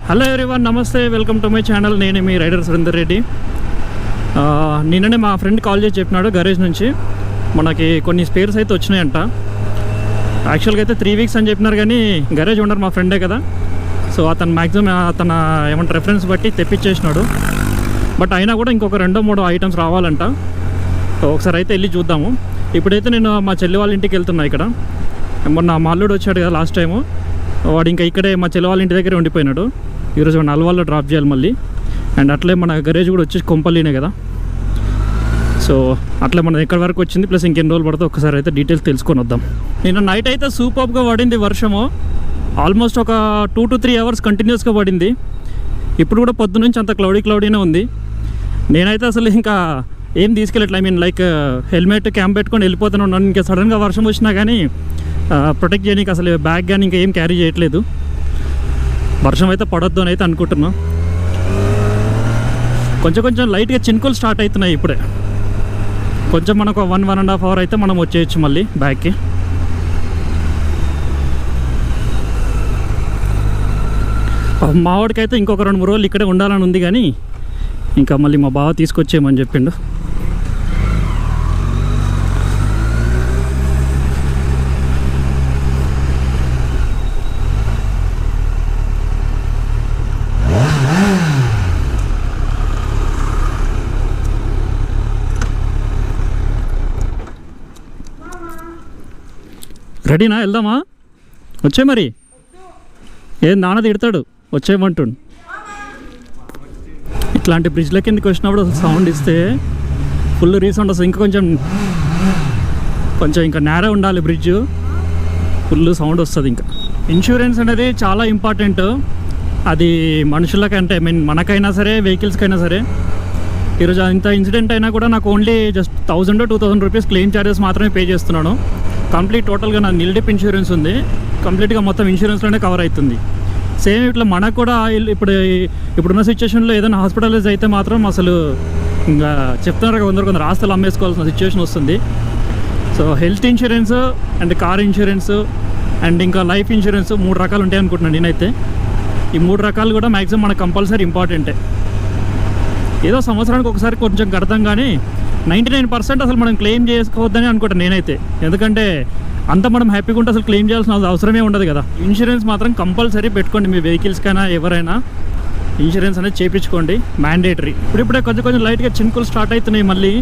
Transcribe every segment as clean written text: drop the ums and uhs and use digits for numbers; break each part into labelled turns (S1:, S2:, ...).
S1: Hello everyone, నమస్తే, welcome to my channel. నేను మీ rider Surender Reddy. నిన్ననే మా ఫ్రెండ్ కాల్ చేసి చెప్పినాడు గరేజ్ నుంచి మనకి కొన్ని స్పేర్స్ అయితే వచ్చినాయంట. యాక్చువల్గా అయితే 3 వీక్స్ అని చెప్పినారు, కానీ గరేజ్ ఓనర్ మా ఫ్రెండే కదా, సో అతను మ్యాక్సిమం అతన ఏమంటారు రెఫరెన్స్ బట్టి తెప్పించేసినాడు. బట్ అయినా కూడా ఇంకొక 2-3 ఐటమ్స్ రావాలంట. ఒకసారి అయితే వెళ్ళి చూద్దాము. ఇప్పుడైతే నేను మా చెల్లి వాళ్ళ ఇంటికి వెళ్తున్నా. ఇక్కడ మొన్న మా అల్లుడు వచ్చాడు కదా లాస్ట్ టైము, వాడు ఇంకా ఇక్కడే మా చెల్లి వాళ్ళ ఇంటి దగ్గరే ఉండిపోయినాడు. ఈరోజు మన అల్వాల్లో డ్రాప్ చేయాలి మళ్ళీ. అండ్ అట్లే మన గరేజ్ కూడా వచ్చేసి కొంపల్లినే కదా, సో అట్లే మన ఎక్కడి వరకు వచ్చింది, ప్లస్ ఇంకెన్ని రోజులు పడితే ఒకసారి అయితే డీటెయిల్స్ తెలుసుకొని వద్దాం. నిన్న నైట్ అయితే సూపర్గా పడింది వర్షము. ఆల్మోస్ట్ ఒక 2 to 3 అవర్స్ కంటిన్యూస్గా పడింది. ఇప్పుడు కూడా పొద్దు నుంచి అంత క్లౌడీనే ఉంది. నేనైతే అసలు ఇంకా ఏం తీసుకెళ్ళట్లే. I mean like helmet camp పెట్టుకొని వెళ్ళిపోతూనే ఉన్నాను. ఇంకా సడన్గా వర్షం వచ్చినా కానీ ప్రొటెక్ట్ చేయడానికి అసలు బ్యాగ్ కానీ ఇంకా ఏం క్యారీ చేయట్లేదు. వర్షం అయితే పడొద్దు అని అయితే అనుకుంటున్నా. కొంచెం లైట్గా చినుకులు స్టార్ట్ అవుతున్నాయి ఇప్పుడే. కొంచెం మనకు 1.5 అవర్ అయితే మనం వచ్చేయచ్చు మళ్ళీ బ్యాగ్కి. మా వాడికైతే ఇంకొక 2-3 రోజులు ఇక్కడే ఉండాలని ఉంది, కానీ ఇంకా మళ్ళీ మా బావ తీసుకొచ్చేయమని చెప్పిండు. రెడీనా, వెళ్దామా? వచ్చే మరి ఏం నాన్న తిడతాడు, వచ్చేయమంటుండు. ఇట్లాంటి బ్రిడ్జ్ల కిందకి వచ్చినప్పుడు అసలు సౌండ్ ఇస్తే ఫుల్ రీసౌండ్ వస్తుంది. ఇంకా కొంచెం ఇంకా నేరే ఉండాలి బ్రిడ్జ్, ఫుల్ సౌండ్ వస్తుంది. ఇంకా ఇన్సూరెన్స్ అనేది చాలా ఇంపార్టెంట్. అది మనుషులకంటే ఐ మీన్ మనకైనా సరే, వెహికల్స్కైనా సరే. ఈరోజు ఇంత ఇన్సిడెంట్ అయినా కూడా నాకు only just 1000 to 2000 rupees claim charges మాత్రమే పే చేస్తున్నాను. కంప్లీట్ టోటల్గా నా నిల్డిప్ ఇన్సూరెన్స్ ఉంది. కంప్లీట్గా మొత్తం ఇన్సూరెన్స్లోనే కవర్ అవుతుంది. సేమ్ ఇట్లా మనకు కూడా ఇప్పుడున్న సిచ్యువేషన్లో ఏదైనా హాస్పిటలైజ్ అయితే మాత్రం అసలు ఇంకా చెప్తున్నారు కొందరు ఆస్తులు అమ్మేసుకోవాల్సిన సిచ్యువేషన్ వస్తుంది. So health insurance and car insurance and ఇంకా లైఫ్ ఇన్సూరెన్స్ 3 రకాలు ఉంటాయి అనుకుంటున్నాను నేనైతే. ఈ 3 రకాలు కూడా మ్యాక్సిమం మనకు కంపల్సరీ ఇంపార్టెంటే. ఏదో సంవత్సరానికి ఒకసారి కొంచెం కడతాం, కానీ 99% అసలు మనం క్లెయిమ్ చేసుకోవద్దని అనుకుంటాను నేనైతే. ఎందుకంటే అంత మనం హ్యాపీగా ఉంటే అసలు క్లెయిమ్ చేయాల్సిన అవసరమే ఉండదు కదా. ఇన్సూరెన్స్ మాత్రం కంపల్సరీ పెట్టుకోండి. మీ వెహికల్స్కైనా ఎవరైనా ఇన్సూరెన్స్ అనేది చేయించుకోండి, మ్యాండేటరీ. ఇప్పుడే కొంచెం లైట్గా చినుకులు స్టార్ట్ అవుతున్నాయి, మళ్ళీ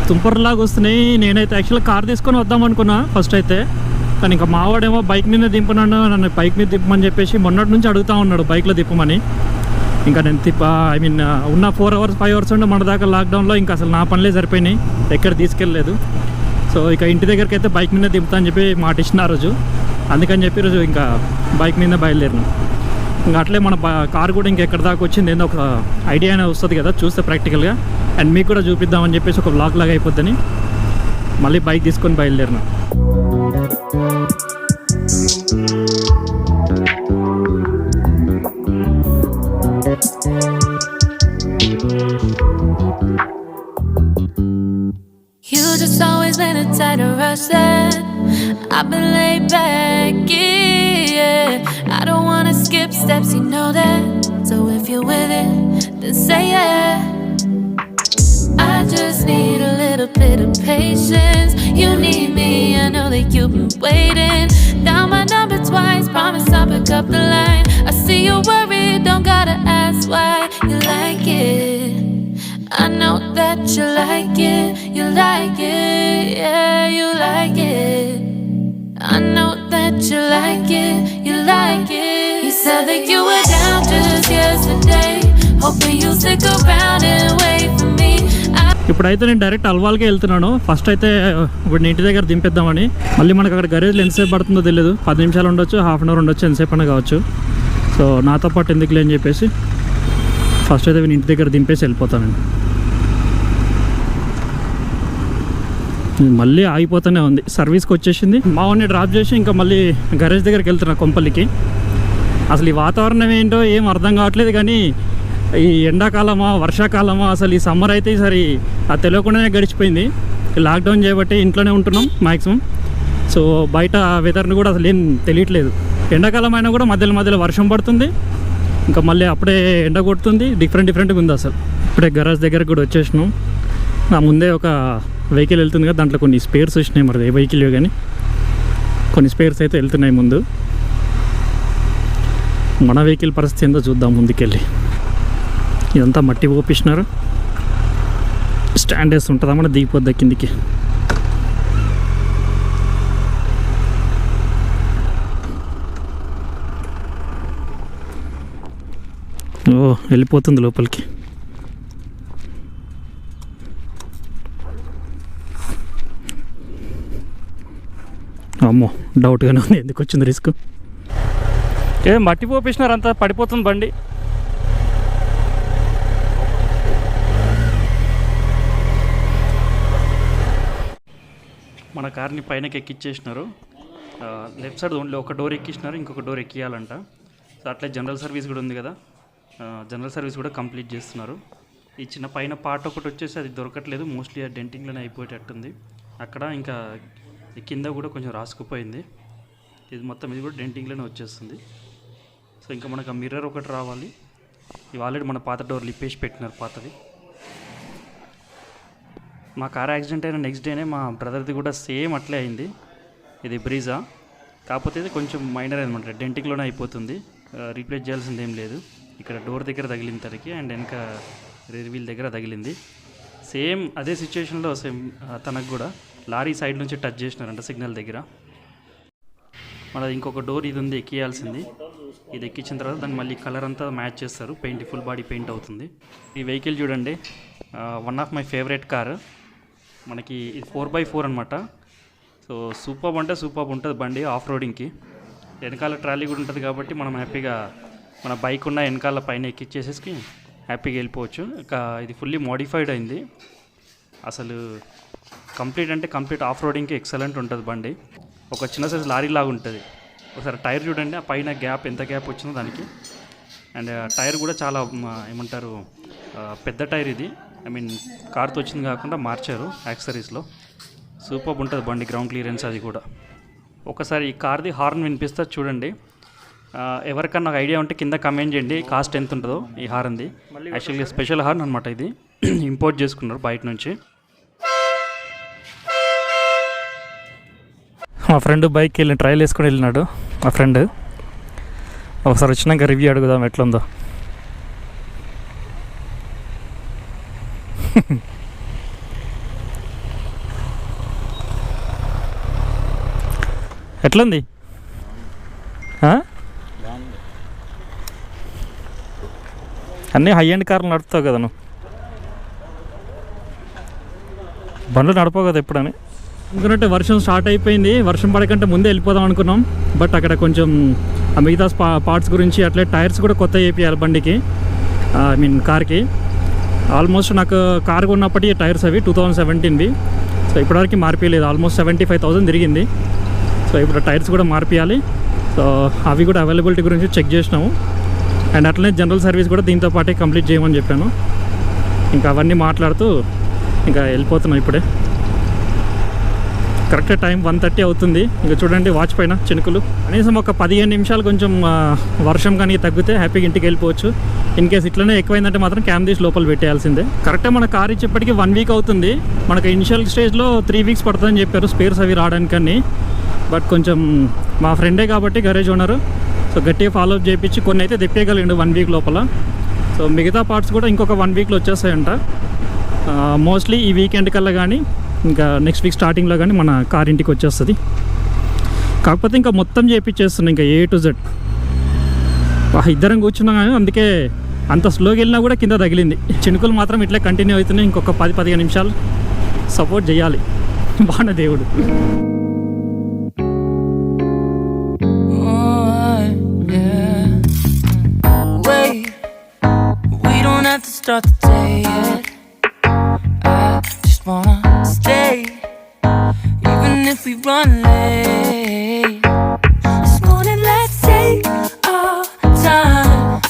S1: తుంపర్లాగా వస్తున్నాయి. నేనైతే యాక్చువల్గా కార్ తీసుకొని వద్దాం అనుకున్నా ఫస్ట్ అయితే, కానీ ఇంకా మావాడేమో బైక్ మీద దింపున్నాను, నన్ను బైక్ మీద దిప్పమని చెప్పేసి మొన్నటి నుంచి అడుగుతూ ఉన్నాడు బైక్లో దిప్పమని. ఇంకా నేను ఉన్న 4 hours 5 hours ఉండే మన దాకా లాక్డౌన్లో ఇంకా అసలు నా పనులే సరిపోయినాయి, ఎక్కడ తీసుకెళ్ళలేదు. సో ఇక ఇంటి దగ్గరికి అయితే బైక్ మీద దింపుతా అని చెప్పి మాట ఇచ్చిన రోజు, అందుకని చెప్పి రోజు ఇంకా బైక్ మీద బయలుదేరినాం. ఇంకా అట్లే మన కార్ కూడా ఇంకెక్కడ దాకా వచ్చింది ఏందో ఒక ఐడియా అనేది వస్తుంది కదా చూస్తే ప్రాక్టికల్గా. అండ్ మీకు కూడా చూపిద్దామని చెప్పేసి ఒక బ్లాగ్ లాగా అయిపోద్దని మళ్ళీ బైక్ తీసుకొని బయలుదేరినాం.
S2: You just always been a tight rush that I've been laid back, yeah. I don't wanna skip steps, you know that. So if you're with it, then say yeah. I just need a little bit of patience. You need me, I know that you've been waiting. Down my number twice, promise I'll pick up the line. I see you worried, don't gotta ask why. You like it, I know that you like it. You like it, yeah, you like it. I know that you like it, you like it. You said that you were down just yesterday, hoping you'll stick around and wait for me.
S1: ఇప్పుడైతే నేను direct అల్వాల్కే వెళ్తున్నాను. First అయితే ఇప్పుడు ఇంటి దగ్గర దింపేద్దామని. మళ్ళీ మనకు అక్కడ గరేజ్లో ఎంతసేపు పడుతుందో తెలియదు, 10 నిమిషాలు ఉండొచ్చు, హాఫ్ అన్ అవర్ ఉండొచ్చు, ఎంతసేపు అయినా కావచ్చు. సో నాతో పాటు ఎందుకులే అని చెప్పేసి ఫస్ట్ అయితే నేను ఇంటి దగ్గర దింపేసి వెళ్ళిపోతానండి. మళ్ళీ ఆగిపోతూనే ఉంది, సర్వీస్కి వచ్చేసింది. మా వాడిని డ్రాప్ చేసి ఇంకా మళ్ళీ గరేజ్ దగ్గరికి వెళ్తున్నా కొంపల్లికి. అసలు ఈ వాతావరణం ఏంటో ఏం అర్థం కావట్లేదు, కానీ ఈ ఎండాకాలమా వర్షాకాలమా అసలు ఈ సమ్మర్ అయితే ఈసారి అది తెలియకుండానే గడిచిపోయింది. లాక్డౌన్ చేయబట్టి ఇంట్లోనే ఉంటున్నాం మ్యాక్సిమం. సో బయట వెదర్ని కూడా అసలు ఏం తెలియట్లేదు. ఎండాకాలం అయినా కూడా మధ్యలో వర్షం పడుతుంది, ఇంకా మళ్ళీ అప్పుడే ఎండ కొడుతుంది, డిఫరెంట్గా ఉంది అసలు. ఇప్పుడే గరాజ్ దగ్గరకు కూడా వచ్చేసినాం. నా ముందే ఒక వెహికల్ వెళ్తుంది కదా, దాంట్లో కొన్ని స్పేర్స్ వచ్చినాయి. మరి ఏ వెహికల్ కానీ కొన్ని స్పేర్స్ అయితే వెళ్తున్నాయి ముందు. మన వెహికల్ పరిస్థితి ఏందో చూద్దాం ముందుకెళ్ళి. ఇదంతా మట్టి పోపిస్తున్నారు. స్టాండ్ వేసి ఉంటుందా మన దిగిపోద్దా కిందికి. ఓ వెళ్ళిపోతుంది లోపలికి. అమ్మో డౌట్గానే ఉంది, ఎందుకు వచ్చింది రిస్క్. మట్టి పోపేసినారు, అంతా పడిపోతుంది బండి. మన కార్ని పైనకి ఎక్కిచ్చేసినారు. లెఫ్ట్ సైడ్ ఓన్లీ ఒక డోర్ ఎక్కించినారు, ఇంకొక డోర్ ఎక్కియాలంట. సో అట్లే జనరల్ సర్వీస్ కూడా ఉంది కదా, జనరల్ సర్వీస్ కూడా కంప్లీట్ చేస్తున్నారు. ఈ చిన్న పైన పార్ట్ ఒకటి వచ్చేసి అది దొరకట్లేదు, మోస్ట్లీ ఆ డెంటింగ్లోనే అయిపోయేటట్టుంది. అక్కడ ఇంకా కింద కూడా కొంచెం రాసుకుపోయింది. ఇది మొత్తం ఇది కూడా డెంటింగ్లోనే వచ్చేస్తుంది. సో ఇంకా మనకు ఆ మిర్రర్ ఒకటి రావాలి. ఇవి ఆల్రెడీ మన పాత డోర్లు ఇప్పేసి పెట్టినారు పాతవి. మా కార్ యాక్సిడెంట్ అయిన నెక్స్ట్ డేనే మా బ్రదర్ది కూడా సేమ్ అట్లే అయింది. ఇది బ్రీజా, కాకపోతే ఇది కొంచెం మైనర్ అనమాట, డెంటింగ్లోనే అయిపోతుంది. రీప్లేస్ చేయాల్సింది ఏం లేదు. ఇక్కడ డోర్ దగ్గర తగిలింది తనకి, అండ్ వెనక రేర్ వీల్ దగ్గర తగిలింది. సేమ్ అదే సిచ్యువేషన్లో సేమ్ తనకు కూడా లారీ సైడ్ నుంచి టచ్ చేసినారంట సిగ్నల్ దగ్గర. మనది ఇంకొక డోర్ ఇది ఉంది ఎక్కియాల్సింది. ఇది ఎక్కించిన తర్వాత దాన్ని మళ్ళీ కలర్ అంతా మ్యాచ్ చేస్తారు, పెయింట్ ఫుల్ బాడీ పెయింట్ అవుతుంది. ఈ వెహికల్ చూడండి, one of my favourite car. మనకి ఇది 4x4 అనమాట. సో సూపర్ అంటే సూపర్ ఉంటుంది బండి ఆఫ్ రోడింగ్కి. వెనకాల ట్రాలీ కూడా ఉంటుంది కాబట్టి మనం హ్యాపీగా మన బైక్ ఉన్న వెనకాల పైన ఎక్కిచ్చేసేసి హ్యాపీగా వెళ్ళిపోవచ్చు. ఇది ఫుల్లీ మోడిఫైడ్ అయింది. అసలు కంప్లీట్ అంటే కంప్లీట్ ఆఫ్ రోడింగ్కి ఎక్సలెంట్ ఉంటుంది బండి. ఒక చిన్న సైజు లారీ లాగా ఉంటుంది. ఒకసారి టైర్ చూడండి, ఆ పైన గ్యాప్ ఎంత గ్యాప్ వచ్చిందో దానికి. అండ్ టైర్ కూడా చాలా ఏమంటారు పెద్ద టైర్ ఇది. ఐ మీన్ కార్తో వచ్చింది కాకుండా మార్చారు యాక్సరీస్లో. సూపర్ ఉంటుంది బండి, గ్రౌండ్ క్లియరెన్స్ అది కూడా. ఒకసారి ఈ కార్ది హార్న్ వినిపిస్తే చూడండి. ఎవరికన్నా నాకు ఐడియా ఉంటే కింద కమెంట్ చేయండి కాస్ట్ ఎంత ఉంటుందో ఈ హార్న్ది. యాక్చువల్గా స్పెషల్ హార్న్ అనమాట, ఇది ఇంపోర్ట్ చేసుకున్నారు బయట నుంచి. మా ఫ్రెండ్ బైక్కి వెళ్ళి ట్రయల్ వేసుకొని వెళ్ళినాడు. మా ఫ్రెండ్ ఒకసారి వచ్చినాక రివ్యూ అడుగుదాం ఎట్లుందో. ఎట్లుంది? అన్నీ హై ఎండ్ కార్లు నడుపుతావు కదా నువ్వు, బండ్లు నడపవు కదా ఎప్పుడని. ఎందుకంటే వర్షం స్టార్ట్ అయిపోయింది, వర్షం పడకంటే ముందే వెళ్ళిపోదాం అనుకున్నాం. బట్ అక్కడ కొంచెం ఆ మిగతా పార్ట్స్ గురించి అట్లే టైర్స్ కూడా కొత్త వేపియాలి బండికి, ఐ మీన్ కార్కి. ఆల్మోస్ట్ నాకు కార్ కొన్నప్పటికీ టైర్స్ అవి 2017వి. సో ఇప్పటివరకు మార్పియలేదు, ఆల్మోస్ట్ 75,000 తిరిగింది. సో ఇప్పుడు టైర్స్ కూడా మార్పియాలి. సో అవి కూడా అవైలబిలిటీ గురించి చెక్ చేసినాము. అండ్ అట్లనే జనరల్ సర్వీస్ కూడా దీంతో పాటే కంప్లీట్ చేయమని చెప్పాను. ఇంకా అవన్నీ మాట్లాడుతూ ఇంకా వెళ్ళిపోతున్నాం ఇప్పుడే. కరెక్ట్ టైం 1:30 అవుతుంది. ఇంకా చూడండి వాచ్ పైన చినుకులు. కనీసం ఒక 15 నిమిషాలు కొంచెం వర్షం కానీ తగ్గితే హ్యాపీగా ఇంటికి వెళ్ళిపోవచ్చు. ఇన్ కేస్ ఇట్లనే ఎక్కువైందంటే మాత్రం క్యామ్ తీసి లోపల పెట్టేయాల్సిందే. కరెక్ట్గా మన కార్ ఇచ్చేప్పటికి 1 వీక్ అవుతుంది. మనకు ఇనిషియల్ స్టేజ్లో 3 వీక్స్ పడుతుందని చెప్పారు స్పేర్స్ అవి రావడానికని. బట్ కొంచెం మా ఫ్రెండే కాబట్టి గరేజ్ ఓనరు, సో గట్టిగా ఫాలో అప్ చేయించి కొన్ని అయితే తెప్పేయగలిగిండు 1 వీక్ లోపల. సో మిగతా పార్ట్స్ కూడా ఇంకొక 1 వీక్లో వచ్చేస్తాయంట. మోస్ట్లీ ఈ వీకెండ్ కల్లా కానీ ఇంకా నెక్స్ట్ వీక్ స్టార్టింగ్లో కానీ మన కార్ ఇంటికి వచ్చేస్తుంది. కాకపోతే ఇంకా మొత్తం చేయించేస్తున్నాం ఇంకా A to Z. ఇద్దరం కూర్చున్నాం కానీ అందుకే అంత స్లోగా వెళ్ళినా కూడా కింద తగిలింది. చినుకులు మాత్రం ఇట్లా కంటిన్యూ అవుతున్నాయి. ఇంకొక 10-15 నిమిషాలు సపోర్ట్ చేయాలి బాణ దేవుడు.
S2: Start the day yet. I just wanna stay, even if we run late. This morning let's take our time.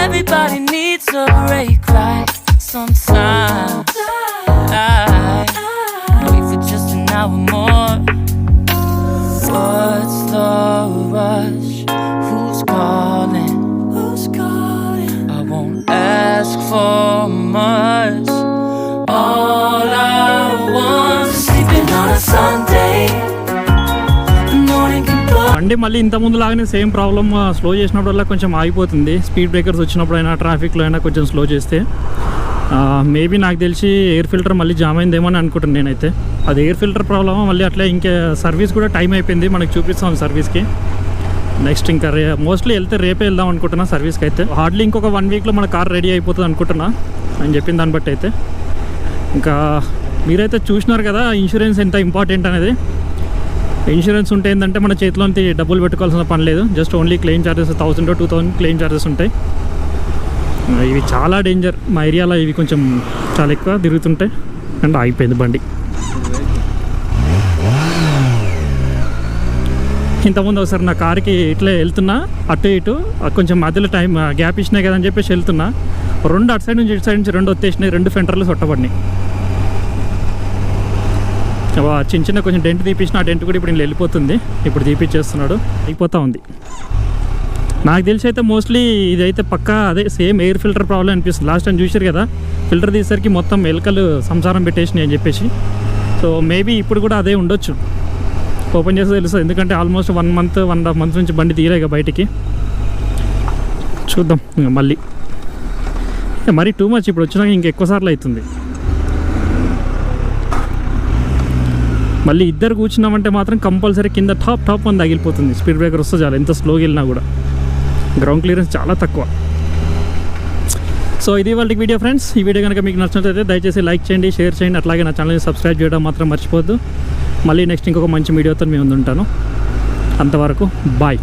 S2: Everybody needs a break right sometime. Like, wait for just an hour more. What's the rush? Who's calling? Who's calling?
S3: for much. All I want is sleeping on a Sunday. The morning can blow.
S1: బండి మళ్ళీ ఇంత ముందు లాగానే same problem, slow చేసినప్పుడల్లా కొంచెం ఆగిపోతుంది. Speed breakers వచ్చినప్పుడు అయినా ట్రాఫిక్లో అయినా కొంచెం స్లో చేస్తే. మేబీ నాకు తెలిసి ఎయిర్ ఫిల్టర్ మళ్ళీ జామ్ అయిందేమో అని అనుకుంటున్నాను నేనైతే. అది ఎయిర్ ఫిల్టర్ ప్రాబ్లమ్. మళ్ళీ అట్లా ఇంకా సర్వీస్ కూడా టైం అయిపోయింది, మనకి చూపిస్తాం సర్వీస్కి. నెక్స్ట్ ఇంకా మోస్ట్లీ వెళ్తే రేపే వెళ్దాం అనుకుంటున్నా సర్వీస్కి అయితే. హార్డ్లీ ఇంకొక 1 వీక్లో మన కార్ రెడీ అయిపోతుంది అనుకుంటున్నా అని చెప్పిన దాన్ని బట్టి అయితే. ఇంకా మీరైతే చూసినారు కదా ఇన్సూరెన్స్ ఎంత ఇంపార్టెంట్ అనేది. ఇన్సూరెన్స్ ఉంటే ఏంటంటే మన చేతిలో డబ్బులు పెట్టుకోవాల్సిన పని లేదు. Just only claim charges 1000 to 2000 claim charges ఉంటాయి. ఇవి చాలా డేంజర్. మా ఏరియాలో ఇవి కొంచెం చాలా ఎక్కువ తిరుగుతుంటాయి. అండ్ ఆగిపోయింది బండి. ఇంతకుముందు ఒకసారి నా కార్కి ఇట్లా వెళ్తున్నా అటు ఇటు కొంచెం మధ్యలో టైం గ్యాప్ ఇచ్చినాయి కదా అని చెప్పేసి వెళ్తున్నా. 2 అటు సైడ్ నుంచి ఇటు సైడ్ నుంచి 2 వచ్చేసినాయి. 2 ఫెంటర్లు సొట్టబడినాయి. చిన్న చిన్న కొంచెం డెంట్ తీపించిన, ఆ డెంట్ కూడా ఇప్పుడు నేను వెళ్ళిపోతుంది. ఇప్పుడు తీపిచ్చేస్తున్నాడు, అయిపోతూ ఉంది. నాకు తెలిసి అయితే మోస్ట్లీ ఇదైతే పక్కా అదే సేమ్ ఎయిర్ ఫిల్టర్ ప్రాబ్లం అనిపిస్తుంది. లాస్ట్ టైం చూసారు కదా, ఫిల్టర్ తీసేసరికి మొత్తం ఎలుకలు సంసారం పెట్టేసినాయి అని చెప్పేసి. సో మేబీ ఇప్పుడు కూడా అదే ఉండొచ్చు. ఓపెన్ చేస్తే తెలుస్తుంది, ఎందుకంటే ఆల్మోస్ట్ 1.5 months నుంచి బండి తీయలేక బయటికి. చూద్దాం మళ్ళీ. మరీ టూ మచ్ ఇప్పుడు వచ్చినాక ఇంకెక్కువ సార్లు అవుతుంది. మళ్ళీ ఇద్దరు కూర్చున్నామంటే మాత్రం కంపల్సరీ కింద టాప్ అని తగిలిపోతుంది. స్పీడ్ బ్రేకర్ వస్తే చాలు, ఎంత స్లోగా వెళ్ళినా కూడా. గ్రౌండ్ క్లియరెన్స్ చాలా తక్కువ. సో ఇది వాళ్ళకి వీడియో ఫ్రెండ్స్. ఈ వీడియో కనుక మీకు నచ్చినట్లయితే దయచేసి లైక్ చేయండి, షేర్ చేయండి. అట్లాగే నా ఛానల్ని సబ్స్క్రైబ్ చేయడం మాత్రం మర్చిపోవద్దు. మళ్ళీ నెక్స్ట్ ఇంకొక మంచి వీడియోతో మేము ముందుంటాను. అంతవరకు బాయ్.